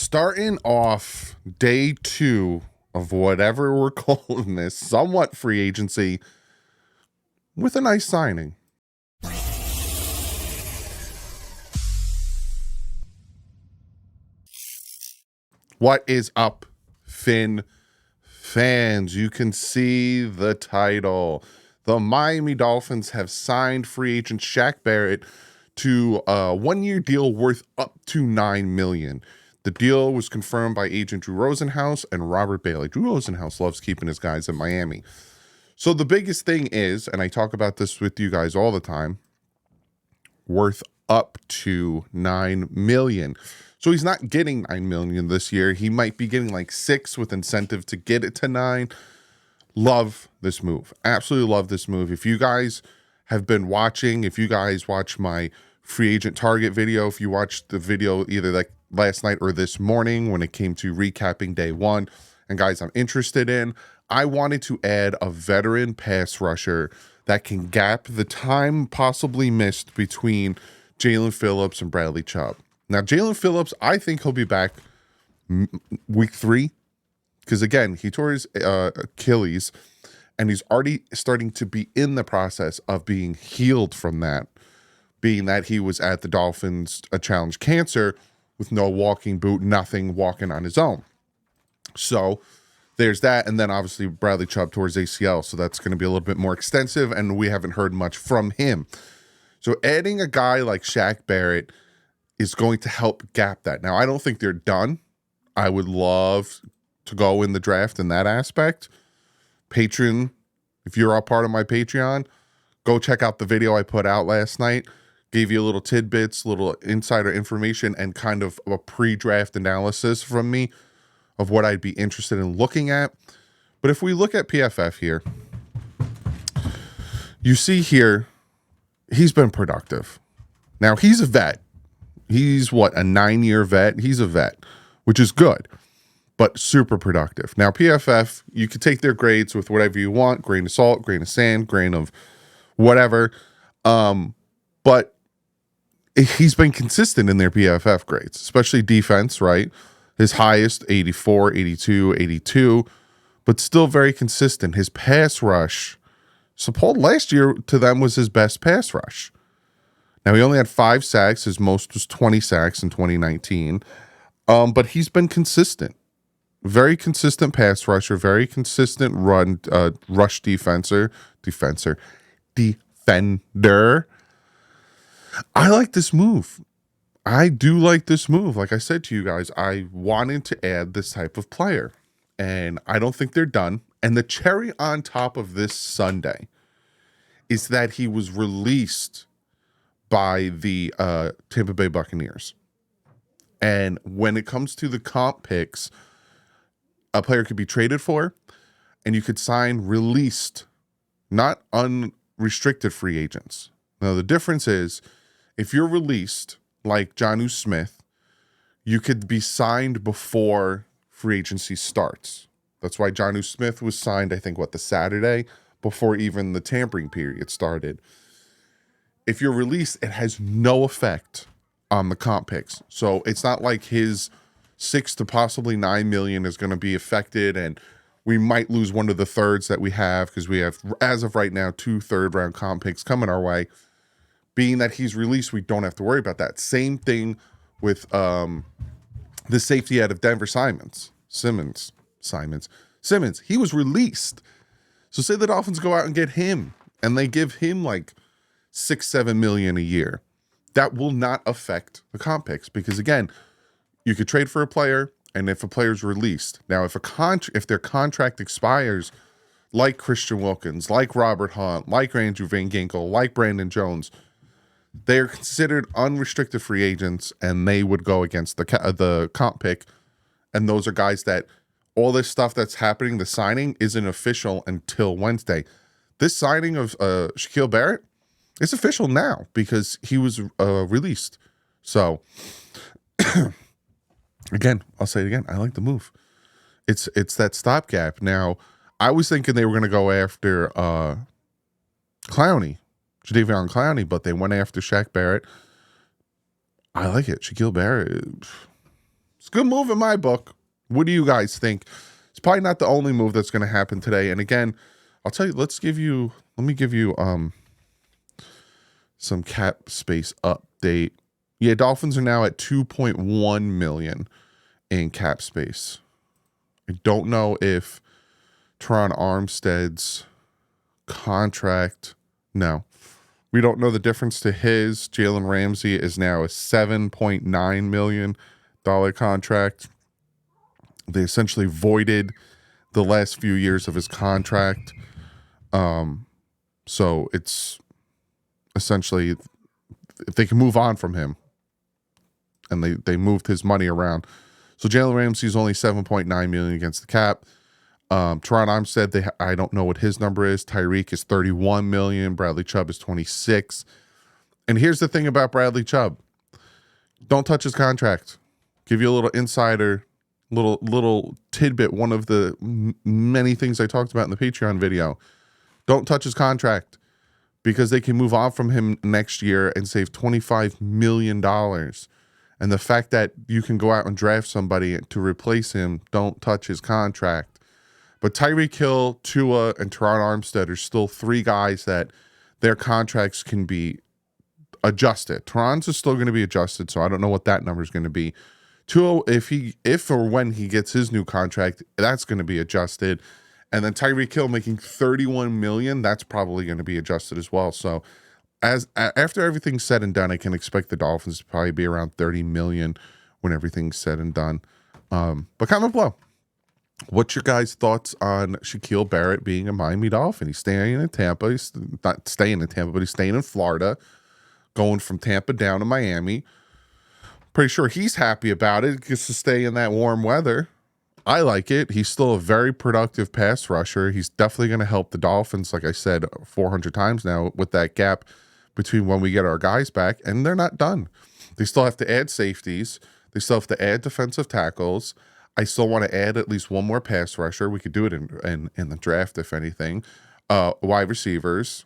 starting off day 2 of whatever we're calling this, somewhat free agency, with a nice signing. What is up, Finn fans? You can see the title. The Miami Dolphins have signed free agent Shaq Barrett to a 1-year deal worth up to $9 million. The deal was confirmed by agent Drew Rosenhaus and Robert Bailey. Drew Rosenhaus loves keeping his guys in Miami. So the biggest thing is, and I talk about this with you guys all the time, worth up to $9 million. So he's not getting $9 million this year. He might be getting like 6 with incentive to get it to 9. Love this move. Absolutely love this move. If you guys have been watching, if you guys watch my free agent target video, if you watched the video either like last night or this morning when it came to recapping day 1, and guys I'm interested in, I wanted to add a veteran pass rusher that can gap the time possibly missed between Jalen Phillips and Bradley Chubb. Now, Jalen Phillips, I think he'll be back week 3 because, again, he tore his Achilles, and he's already starting to be in the process of being healed from that, being that he was at the Dolphins challenge cancer with no walking boot, nothing, walking on his own. So there's that, and then obviously Bradley Chubb towards ACL, so that's going to be a little bit more extensive, and we haven't heard much from him. So adding a guy like Shaq Barrett is going to help gap that. Now, I don't think they're done. I would love to go in the draft in that aspect. Patreon, if you're a part of my Patreon, go check out the video I put out last night. Gave you a little tidbits, little insider information, and kind of a pre-draft analysis from me of what I'd be interested in looking at. But if we look at PFF here, you see here, he's been productive. Now, he's a vet. He's what, a 9-year vet? He's a vet, which is good, but super productive. Now, PFF, you can take their grades with whatever you want, grain of salt, grain of sand, grain of whatever. But he's been consistent in their PFF grades, especially defense, right? His highest, 84, 82, 82, but still very consistent. His pass rush, last year to them was his best pass rush. Now, he only had 5 sacks. His most was 20 sacks in 2019. But he's been consistent. Very consistent pass rusher, very consistent rush defender. I like this move. I do like this move. Like I said to you guys, I wanted to add this type of player, and I don't think they're done. And the cherry on top of this Sunday is that he was released by the Tampa Bay Buccaneers. And when it comes to the comp picks, a player could be traded for, and you could sign released, not unrestricted free agents. Now, the difference is if you're released, like Jonnu Smith, you could be signed before free agency starts. That's why Jonnu Smith was signed, I think, the Saturday before even the tampering period started. If you're released, it has no effect on the comp picks. So it's not like his 6 to possibly 9 million is going to be affected, and we might lose one of the thirds that we have because we have, as of right now, 2 third-round comp picks coming our way. Being that he's released, we don't have to worry about that. Same thing with the safety out of Denver, Simmons. He was released. So say the Dolphins go out and get him, and they give him like 6-7 million a year. That will not affect the comp picks because, again, you could trade for a player, and if a player's released. Now, if their contract expires, like Christian Wilkins, like Robert Hunt, like Andrew Van Ginkel, like Brandon Jones, they are considered unrestricted free agents, and they would go against the comp pick. And those are guys that all this stuff that's happening, the signing isn't official until Wednesday. This signing of Shaquil Barrett, it's official now because he was released. So, again, I'll say it again. I like the move. It's that stopgap. Now, I was thinking they were going to go after Clowney, Jadeveon Clowney, but they went after Shaq Barrett. I like it. Shaquil Barrett, a good move in my book. What do you guys think? It's probably not the only move that's going to happen today. And again, I'll tell you, let me give you some cap space update. Yeah, Dolphins are now at 2.1 million in cap space. I don't know if Teron Armstead's contract, no. We don't know the difference to his. Jalen Ramsey is now a $7.9 million contract. They essentially voided the last few years of his contract. So it's essentially, if they can move on from him, and they moved his money around. So Jalen Ramsey is only 7.9 million against the cap. Teron Armstead, I don't know what his number is. Tyreek is 31 million. Bradley Chubb is 26. And here's the thing about Bradley Chubb. Don't touch his contract. Give you a little insider, little tidbit, one of the many things I talked about in the Patreon video. Don't touch his contract because they can move on from him next year and save $25 million. And the fact that you can go out and draft somebody to replace him, don't touch his contract. But Tyreek Hill, Tua, and Teron Armstead are still three guys that their contracts can be adjusted. Teron's is still going to be adjusted, so I don't know what that number is going to be. Tua, if or when he gets his new contract, that's going to be adjusted. And then Tyreek Hill making $31 million, that's probably going to be adjusted as well. So after everything's said and done, I can expect the Dolphins to probably be around $30 million when everything's said and done. But comment below. What's your guys' thoughts on Shaquil Barrett being a Miami Dolphin? He's staying in Tampa. He's not staying in Tampa, but he's staying in Florida, going from Tampa down to Miami. Pretty sure he's happy about it. Gets to stay in that warm weather. I like it. He's still a very productive pass rusher. He's definitely going to help the Dolphins, like I said 400 times now, with that gap between when we get our guys back, and they're not done. They still have to add safeties. They still have to add defensive tackles. I still want to add at least one more pass rusher. We could do it in the draft, if anything. Wide receivers,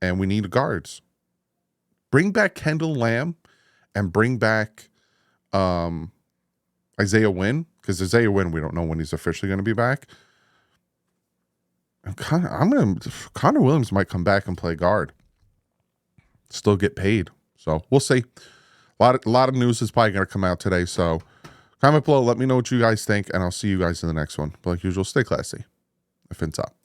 and we need guards. Bring back Kendall Lamb and bring back Isaiah Wynn, because Isaiah Wynn, we don't know when he's officially going to be back. And Connor Williams might come back and play guard. Still get paid. So we'll see. A lot of news is probably going to come out today. So comment below. Let me know what you guys think, and I'll see you guys in the next one. But like usual, stay classy. Fins up.